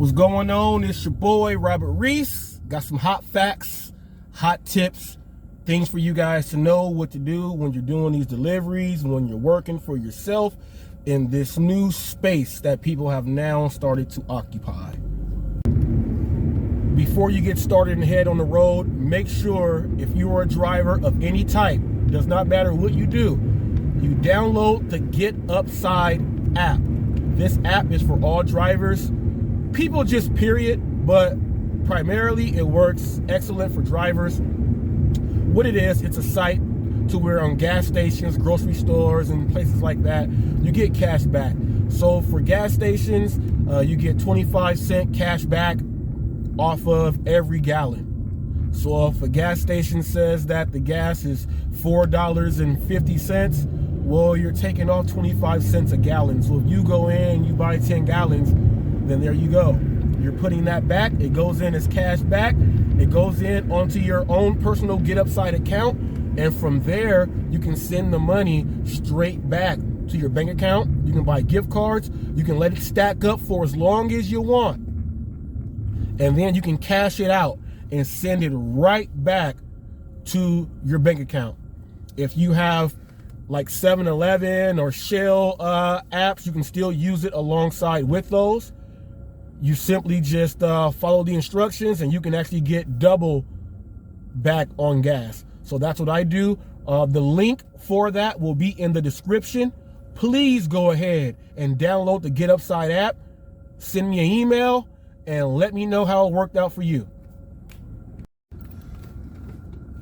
What's going on? It's your boy, Robert Reese. Got some hot facts, hot tips, things for you guys to know what to do when you're doing these deliveries, when you're working for yourself in this new space that people have now started to occupy. Before you get started and head on the road, make sure if you are a driver of any type, does not matter what you do, you download the Get Upside app. This app is for all drivers, people just period, but primarily it works excellent for drivers. What it is, it's a site to where on gas stations, grocery stores, and places like that, you get cash back. So for gas stations, you get 25-cent cash back off of every gallon. So if a gas station says that the gas is $4.50, well, you're taking off 25 cents a gallon. So if you go in and you buy 10 gallons, then there you go. You're putting that back. It goes in as cash back. It goes in onto your own personal Get Upside account. And from there, you can send the money straight back to your bank account. You can buy gift cards. You can let it stack up for as long as you want. And then you can cash it out and send it right back to your bank account. If you have like 7-Eleven or Shell apps, you can still use it alongside with those. You simply just follow the instructions and you can actually get double back on gas. So that's what I do. The link for that will be in the description. Please go ahead and download the Get Upside app. Send me an email and let me know how it worked out for you.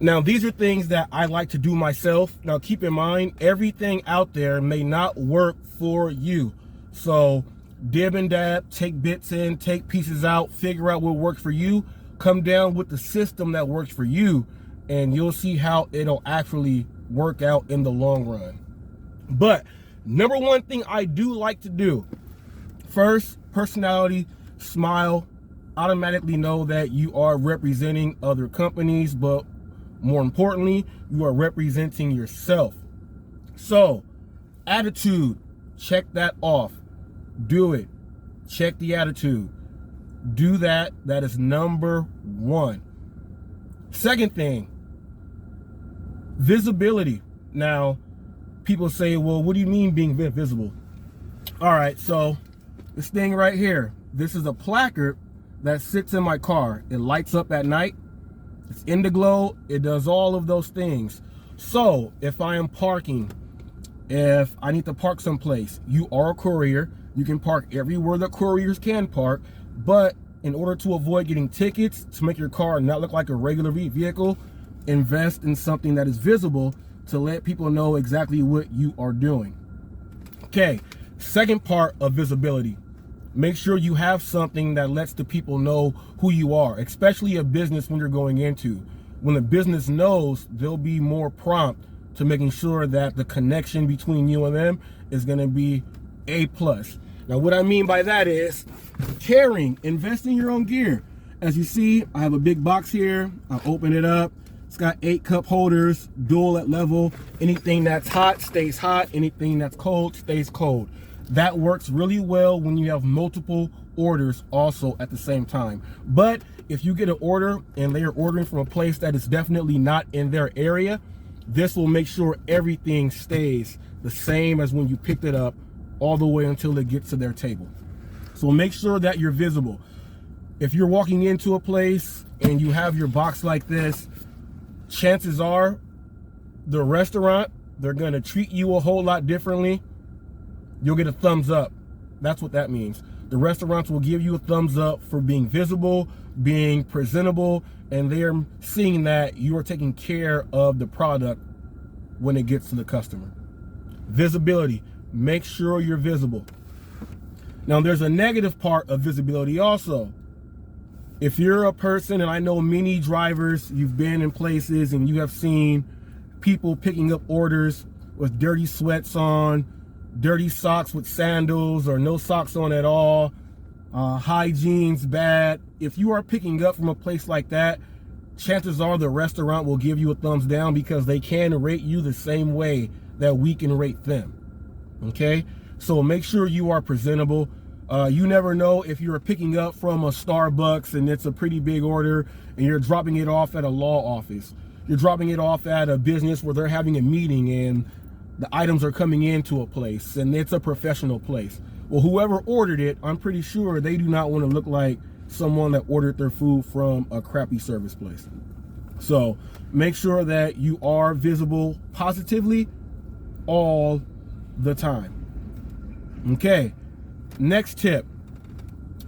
Now, these are things that I like to do myself. Now, keep in mind, everything out there may not work for you. So dib and dab, take bits in, take pieces out, figure out what works for you, come down with the system that works for you, and you'll see how it'll actually work out in the long run. But number one thing I do like to do, first, personality, smile, automatically know that you are representing other companies, but more importantly, you are representing yourself. So, attitude, check that off. Do it. Check the attitude. Do that. That is number one. Second thing, visibility. Now, people say, well, what do you mean being visible? All right, so this thing right here, this is a placard that sits in my car. It lights up at night. It's indigo. It does all of those things. So if I am parking, if I need to park someplace, you are a courier. You can park everywhere that couriers can park. But in order to avoid getting tickets, to make your car not look like a regular vehicle, invest in something that is visible to let people know exactly what you are doing. Okay, second part of visibility. Make sure you have something that lets the people know who you are, especially a business when you're going into. When the business knows, they'll be more prompt to making sure that the connection between you and them is going to be A+. Now, what I mean by that is carrying, invest in your own gear. As you see, I have a big box here. I'll open it up. It's got 8 cup holders, dual at level. Anything that's hot stays hot. Anything that's cold stays cold. That works really well when you have multiple orders also at the same time. But if you get an order and they are ordering from a place that is definitely not in their area, this will make sure everything stays the same as when you picked it up all the way until it gets to their table. So make sure that you're visible. If you're walking into a place and you have your box like this, chances are the restaurant, they're going to treat you a whole lot differently. You'll get a thumbs up. That's what that means. The restaurants will give you a thumbs up for being visible, being presentable, and they're seeing that you are taking care of the product when it gets to the customer. Visibility. Make sure you're visible. Now, there's a negative part of visibility also. If you're a person, and I know many drivers, you've been in places and you have seen people picking up orders with dirty sweats on, dirty socks with sandals, or no socks on at all, hygiene's bad. If you are picking up from a place like that, chances are the restaurant will give you a thumbs down because they can rate you the same way that we can rate them. Okay, so make sure you are presentable. You never know if you're picking up from a Starbucks and it's a pretty big order and you're dropping it off at a law office. You're dropping it off at a business where they're having a meeting and the items are coming into a place and it's a professional place. Well, whoever ordered it, I'm pretty sure they do not want to look like someone that ordered their food from a crappy service place. So make sure that you are visible positively all the time. Okay, next tip.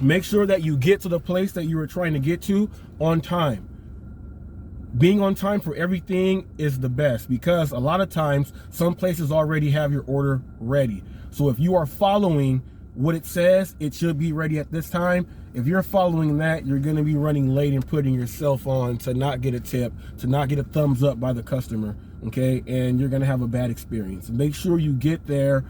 Make sure that you get to the place that you were trying to get to on time. Being on time for everything is the best, because a lot of times some places already have your order ready. So if you are following what it says, it should be ready at this time. If you're following that, you're going to be running late and putting yourself on to not get a tip, to not get a thumbs up by the customer, okay? And you're going to have a bad experience. Make sure you get there.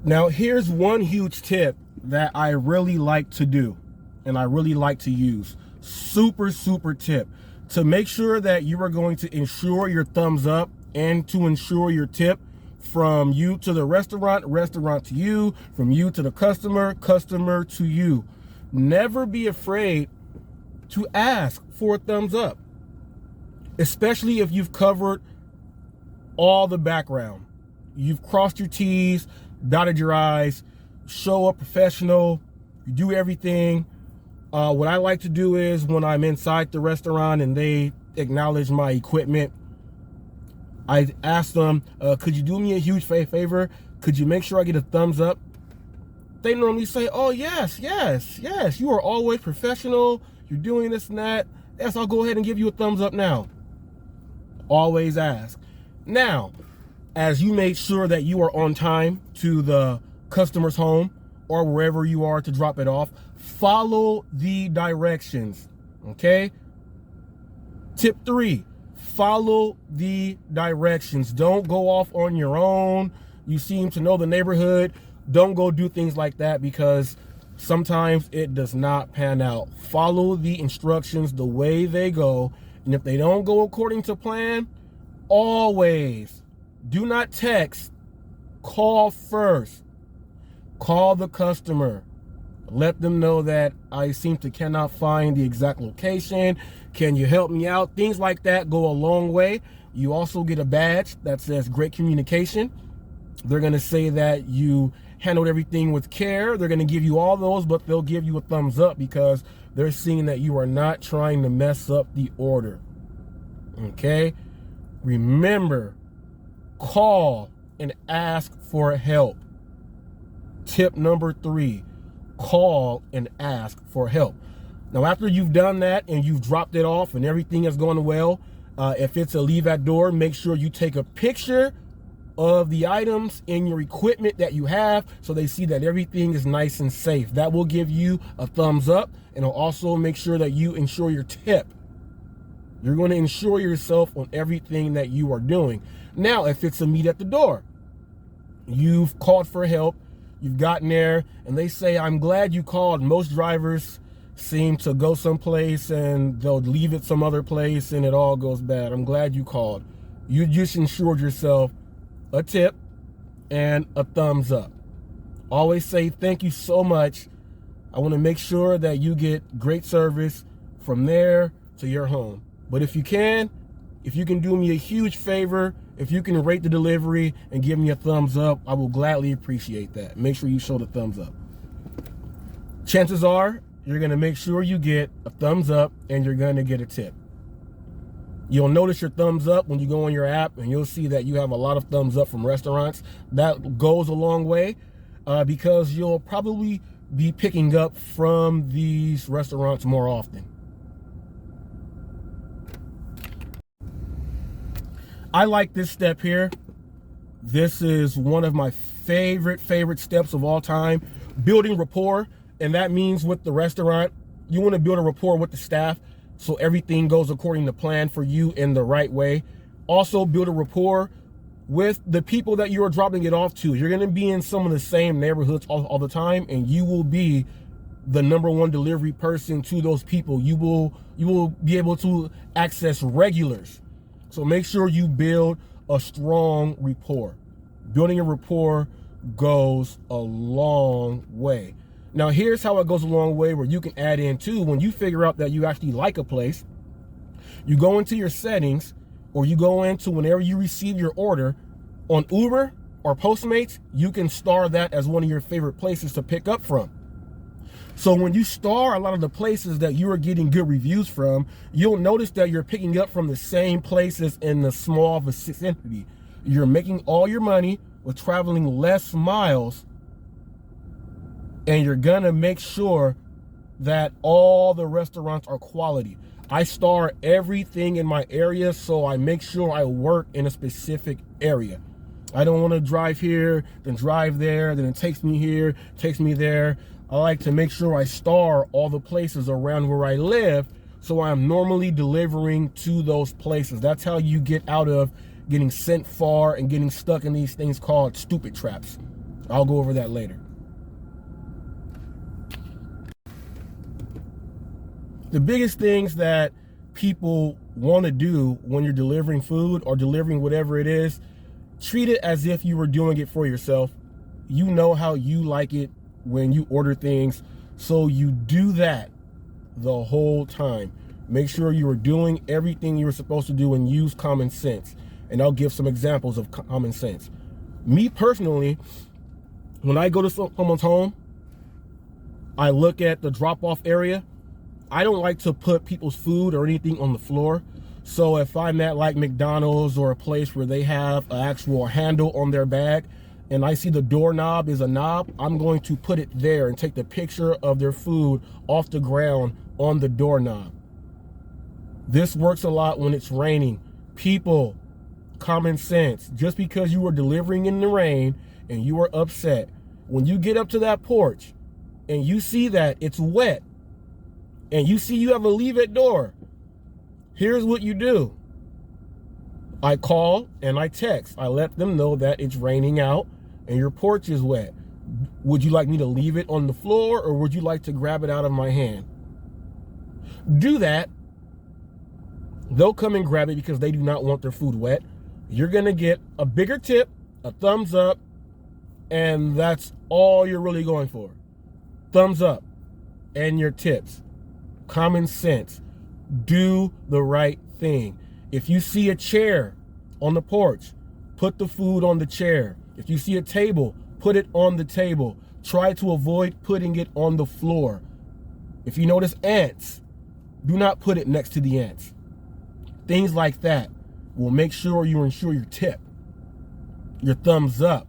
Now, here's one huge tip that I really like to do and I really like to use. Super tip. To make sure that you are going to ensure your thumbs up and to ensure your tip, from you to the restaurant, restaurant to you, from you to the customer, customer to you. Never be afraid to ask for a thumbs up, especially if you've covered all the background. You've crossed your T's, dotted your I's, show up professional, you do everything. What I like to do is when I'm inside the restaurant and they acknowledge my equipment, I ask them, could you do me a huge favor? Could you make sure I get a thumbs up? They normally say, oh, yes, you are always professional. You're doing this and that. Yes, I'll go ahead and give you a thumbs up now. Always ask. Now, as you make sure that you are on time to the customer's home or wherever you are to drop it off, follow the directions, okay? Tip 3. Follow the directions. Don't go off on your own. You seem to know the neighborhood. Don't go do things like that, because sometimes it does not pan out. Follow the instructions the way they go. And if they don't go according to plan, always do not text. Call first. Call the customer. Let them know that I seem to cannot find the exact location. Can you help me out? Things like that go a long way. You also get a badge that says great communication. They're going to say that you handled everything with care. They're going to give you all those, but they'll give you a thumbs up because they're seeing that you are not trying to mess up the order. Okay? Remember, call and ask for help. Tip number 3. Call and ask for help. Now, after you've done that and you've dropped it off and everything has gone well, if it's a leave at door, make sure you take a picture of the items in your equipment that you have so they see that everything is nice and safe. That will give you a thumbs up, and it'll also make sure that you ensure your tip. You're going to ensure yourself on everything that you are doing. Now, if it's a meet at the door, you've called for help, you've gotten there, and they say, I'm glad you called. Most drivers seem to go someplace and they'll leave it some other place and it all goes bad. I'm glad you called. You just ensured yourself a tip and a thumbs up. Always say thank you so much. I want to make sure that you get great service from there to your home. But if you can do me a huge favor, if you can rate the delivery and give me a thumbs up, I will gladly appreciate that. Make sure you show the thumbs up. Chances are you're going to make sure you get a thumbs up and you're going to get a tip. You'll notice your thumbs up when you go on your app, and you'll see that you have a lot of thumbs up from restaurants. That goes a long way because you'll probably be picking up from these restaurants more often. I like this step here. This is one of my favorite steps of all time. Building rapport, and that means with the restaurant, you want to build a rapport with the staff so everything goes according to plan for you in the right way. Also build a rapport with the people that you are dropping it off to. You're going to be in some of the same neighborhoods all the time, and you will be the #1 delivery person to those people. You will be able to access regulars. So make sure you build a strong rapport. Building a rapport goes a long way. Now, here's how it goes a long way where you can add in too. When you figure out that you actually like a place, you go into your settings, or you go into whenever you receive your order on Uber or Postmates, you can star that as one of your favorite places to pick up from. So when you star a lot of the places that you are getting good reviews from, you'll notice that you're picking up from the same places in the small vicinity. You're making all your money with traveling less miles, and you're gonna make sure that all the restaurants are quality. I star everything in my area, so I make sure I work in a specific area. I don't want to drive here, then drive there, then it takes me here, takes me there. I like to make sure I star all the places around where I live, so I'm normally delivering to those places. That's how you get out of getting sent far and getting stuck in these things called stupid traps. I'll go over that later. The biggest things that people want to do when you're delivering food or delivering whatever it is, treat it as if you were doing it for yourself. You know how you like it when you order things, so you do that the whole time. Make sure you are doing everything you're supposed to do and use common sense. And I'll give some examples of common sense. Me personally, when I go to someone's home, I look at the drop-off area. I don't like to put people's food or anything on the floor. So if I'm at like McDonald's or a place where they have an actual handle on their bag and I see the doorknob is a knob, I'm going to put it there and take the picture of their food off the ground on the doorknob. This works a lot when it's raining. People, common sense. Just because you are delivering in the rain and you are upset, when you get up to that porch and you see that it's wet, and you see you have a leave it door, here's what you do. I call and I text. I let them know that it's raining out and your porch is wet. Would you like me to leave it on the floor, or would you like to grab it out of my hand? Do that. They'll come and grab it because they do not want their food wet. You're going to get a bigger tip, a thumbs up, and that's all you're really going for. Thumbs up and your tips. Common sense. Do the right thing. If you see a chair on the porch, put the food on the chair. If you see a table, put it on the table. Try to avoid putting it on the floor. If you notice ants, do not put it next to the ants. Things like that will make sure you ensure your tip, your thumbs up,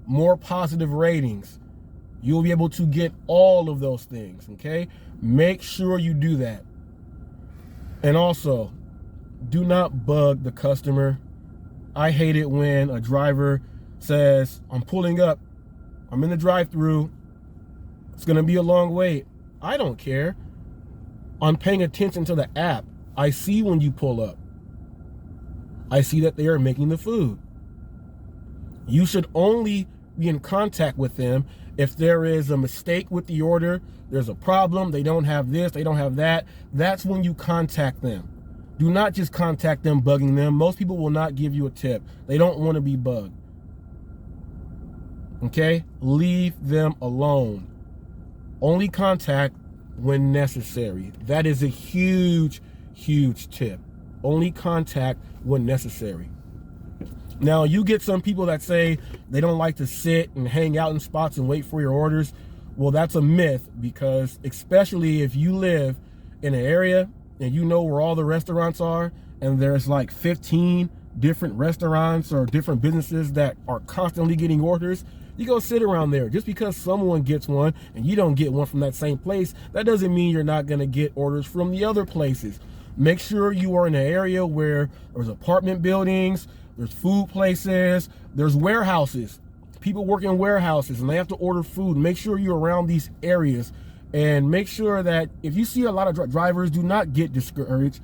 more positive ratings. You'll be able to get all of those things, okay? Make sure you do that. And also, do not bug the customer. I hate it when a driver says, I'm pulling up, I'm in the drive-thru, it's gonna be a long wait. I don't care. I'm paying attention to the app. I see when you pull up. I see that they are making the food. You should only be in contact with them if there is a mistake with the order, there's a problem, they don't have this, they don't have that. That's when you contact them. Do not just contact them bugging them. Most people will not give you a tip. They don't want to be bugged. Okay? Leave them alone. Only contact when necessary. That is a huge, huge tip. Only contact when necessary. Now, you get some people that say they don't like to sit and hang out in spots and wait for your orders. Well, that's a myth, because especially if you live in an area and you know where all the restaurants are, and there's like 15 different restaurants or different businesses that are constantly getting orders, you go sit around there. Just because someone gets one and you don't get one from that same place, that doesn't mean you're not going to get orders from the other places. Make sure you are in an area where there's apartment buildings, there's food places, there's warehouses. People work in warehouses and they have to order food. Make sure you're around these areas, and make sure that if you see a lot of drivers, do not get discouraged.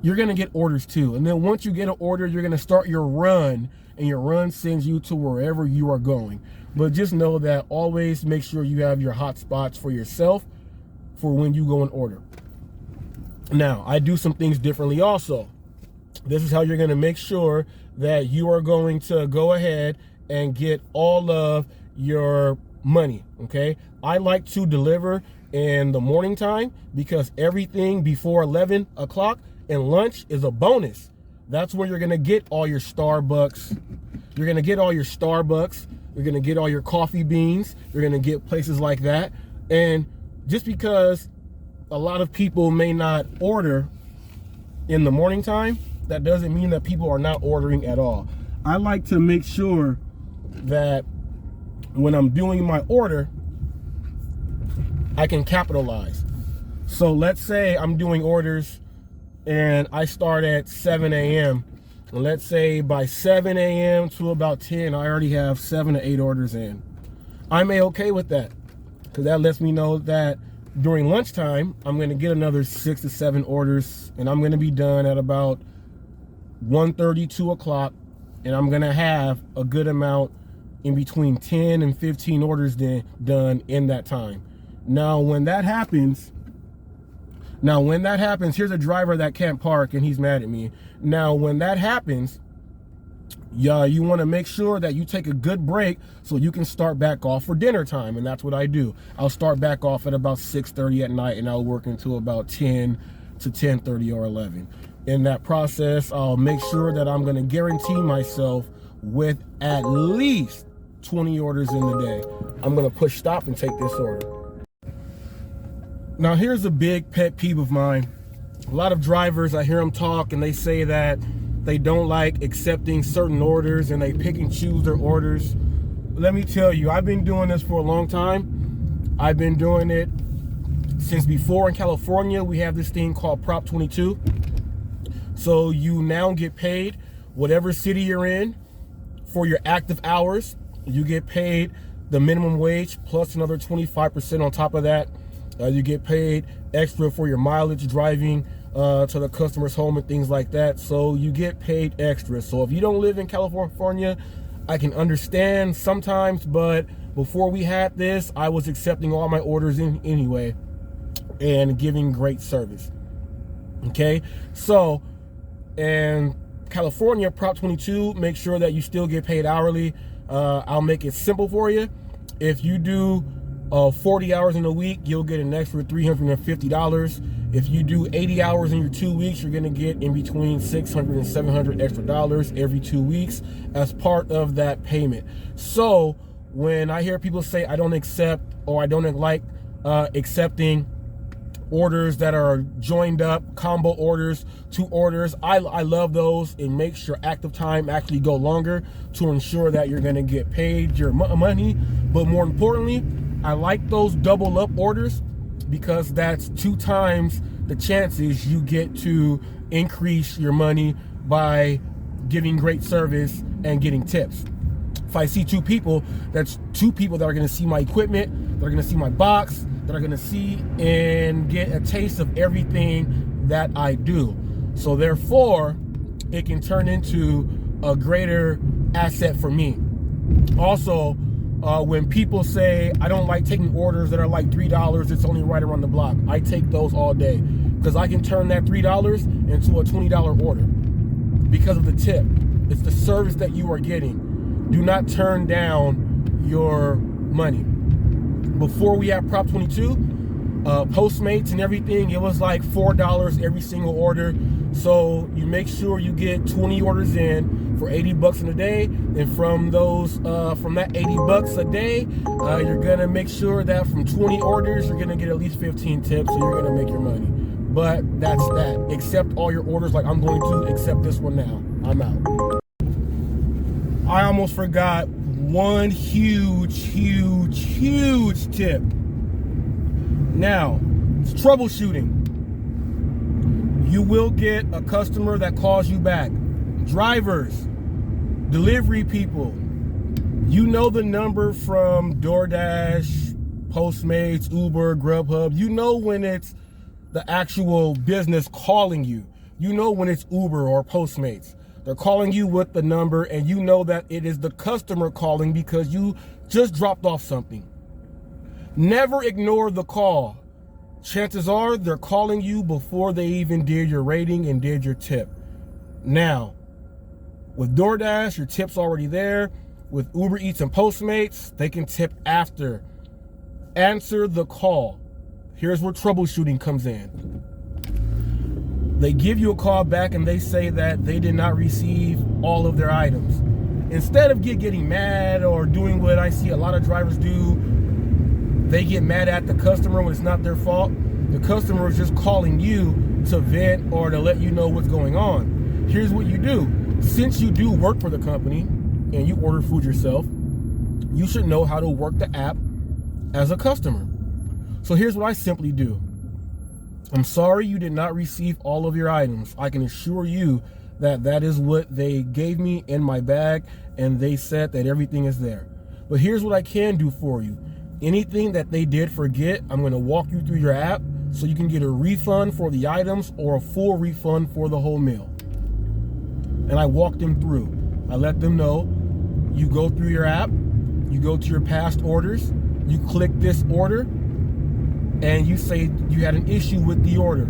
You're going to get orders too. And then once you get an order, you're going to start your run, and your run sends you to wherever you are going. But just know that always make sure you have your hot spots for yourself for when you go and order. Now, I do some things differently also. This is how you're going to make sure that you are going to go ahead and get all of your money, okay? I like to deliver in the morning time because everything before 11 o'clock and lunch is a bonus. That's where you're gonna get all your Starbucks. You're gonna get all your Starbucks. You're gonna get all your coffee beans. You're gonna get places like that. And just because a lot of people may not order in the morning time, that doesn't mean that people are not ordering at all. I like to make sure that when I'm doing my order, I can capitalize. So let's say I'm doing orders and I start at 7 a.m. And let's say by 7 a.m. to about 10, I already have 7 to 8 orders in. I'm okay with that because that lets me know that during lunchtime, I'm going to get another 6 to 7 orders, and I'm going to be done at about 1:30, 2 o'clock, and I'm going to have a good amount in between 10 and 15 orders done in that time. Now, when that happens, here's a driver that can't park and he's mad at me. Now, when that happens, you want to make sure that you take a good break so you can start back off for dinner time. And that's what I do. I'll start back off at about 6:30 at night and I'll work until about 10 to 10:30 or 11. In that process, I'll make sure that I'm going to guarantee myself with at least 20 orders in the day. I'm going to push stop and take this order. Now, here's a big pet peeve of mine. A lot of drivers, I hear them talk and they say that they don't like accepting certain orders and they pick and choose their orders. Let me tell you, I've been doing this for a long time. I've been doing it since before in California. We have this thing called Prop 22. So you now get paid whatever city you're in for your active hours. You get paid the minimum wage plus another 25% on top of that. You get paid extra for your mileage driving to the customer's home and things like that. So you get paid extra. So if you don't live in California, I can understand sometimes, but before we had this, I was accepting all my orders in anyway and giving great service. Okay, so in California, Prop 22, make sure that you still get paid hourly. I'll make it simple for you. If you do 40 hours in a week, you'll get an extra $350. If you do 80 hours in your 2 weeks, you're gonna get in between $600 and $700 extra dollars every 2 weeks as part of that payment. So when I hear people say I don't accept or I don't like accepting orders that are joined up, combo orders, 2 orders, I love those. It makes your active time actually go longer to ensure that you're gonna get paid your money. But more importantly, I like those double up orders because that's 2 times the chances you get to increase your money by giving great service and getting tips. If I see 2 people, that's 2 people that are gonna see my equipment, that are gonna see my box, that are gonna see and get a taste of everything that I do. So therefore, it can turn into a greater asset for me. Also, when people say, I don't like taking orders that are like $3, it's only right around the block, I take those all day because I can turn that $3 into a $20 order because of the tip. It's the service that you are getting. Do not turn down your money. Before we had Prop 22, Postmates and everything, it was like $4 every single order. So you make sure you get 20 orders in for $80 in a day, and from those, from that $80 a day, you're gonna make sure that from 20 orders, you're gonna get at least 15 tips, so you're gonna make your money. But that's that. Accept all your orders like I'm going to accept this one now. I'm out. I almost forgot one huge tip. Now, it's troubleshooting. You will get a customer that calls you back. Drivers, delivery people, you know the number from DoorDash, Postmates, Uber, Grubhub. You know when it's the actual business calling you. You know when it's Uber or Postmates. They're calling you with the number and you know that it is the customer calling because you just dropped off something. Never ignore the call. Chances are they're calling you before they even did your rating and did your tip. Now, with DoorDash, your tip's already there. With Uber Eats and Postmates, they can tip after. Answer the call. Here's where troubleshooting comes in. They give you a call back and they say that they did not receive all of their items. Instead of getting mad or doing what I see a lot of drivers do, they get mad at the customer when it's not their fault. The customer is just calling you to vent or to let you know what's going on. Here's what you do. Since you do work for the company and you order food yourself, you should know how to work the app as a customer. So here's what I simply do. I'm sorry you did not receive all of your items. I can assure you that that is what they gave me in my bag, and they said that everything is there. But here's what I can do for you. Anything that they did forget, I'm going to walk you through your app so you can get a refund for the items or a full refund for the whole meal. And I walk them through. I let them know, you go through your app, you go to your past orders, you click this order, and you say you had an issue with the order.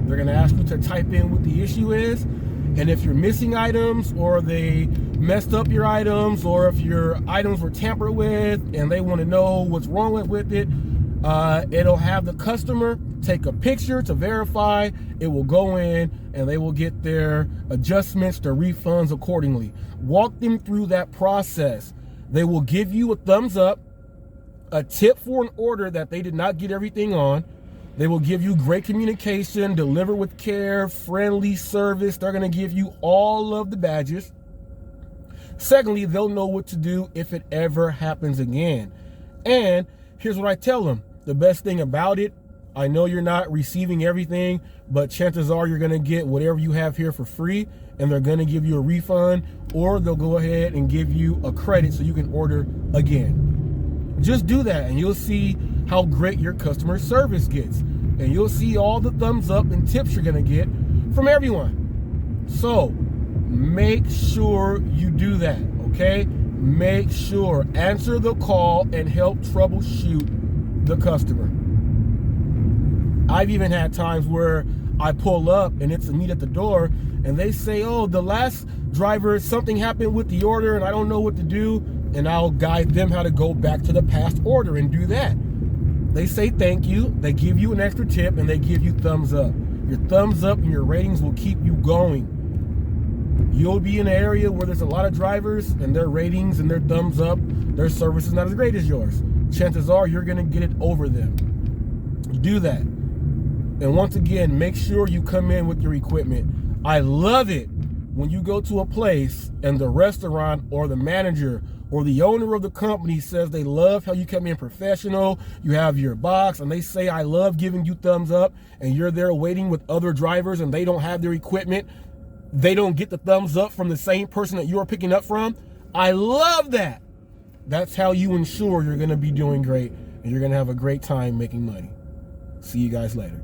They're gonna ask you to type in what the issue is, and if you're missing items or they messed up your items or if your items were tampered with and they wanna know what's wrong with it, it'll have the customer take a picture to verify. It will go in and they will get their adjustments, their refunds accordingly. Walk them through that process. They will give you a thumbs up, a tip for an order that they did not get everything on. They will give you great communication, deliver with care, friendly service. They're going to give you all of the badges. Secondly, they'll know what to do if it ever happens again. And here's what I tell them. The best thing about it, I know you're not receiving everything, but chances are you're going to get whatever you have here for free, and they're going to give you a refund, or they'll go ahead and give you a credit so you can order again. Just do that and you'll see how great your customer service gets. And you'll see all the thumbs up and tips you're gonna get from everyone. So make sure you do that, okay? Make sure, answer the call and help troubleshoot the customer. I've even had times where I pull up and it's a meet at the door and they say, oh, the last driver, something happened with the order and I don't know what to do. And I'll guide them how to go back to the past order and do that. They say thank you, they give you an extra tip, and they give you thumbs up. Your thumbs up and your ratings will keep you going. You'll be in an area where there's a lot of drivers and their ratings and their thumbs up, their service is not as great as yours. Chances are you're gonna get it over them. Do that. And once again, make sure you come in with your equipment. I love it when you go to a place and the restaurant or the manager or the owner of the company says they love how you come in professional, you have your box, and they say, I love giving you thumbs up, and you're there waiting with other drivers and they don't have their equipment. They don't get the thumbs up from the same person that you're picking up from. I love that. That's how you ensure you're gonna be doing great and you're gonna have a great time making money. See you guys later.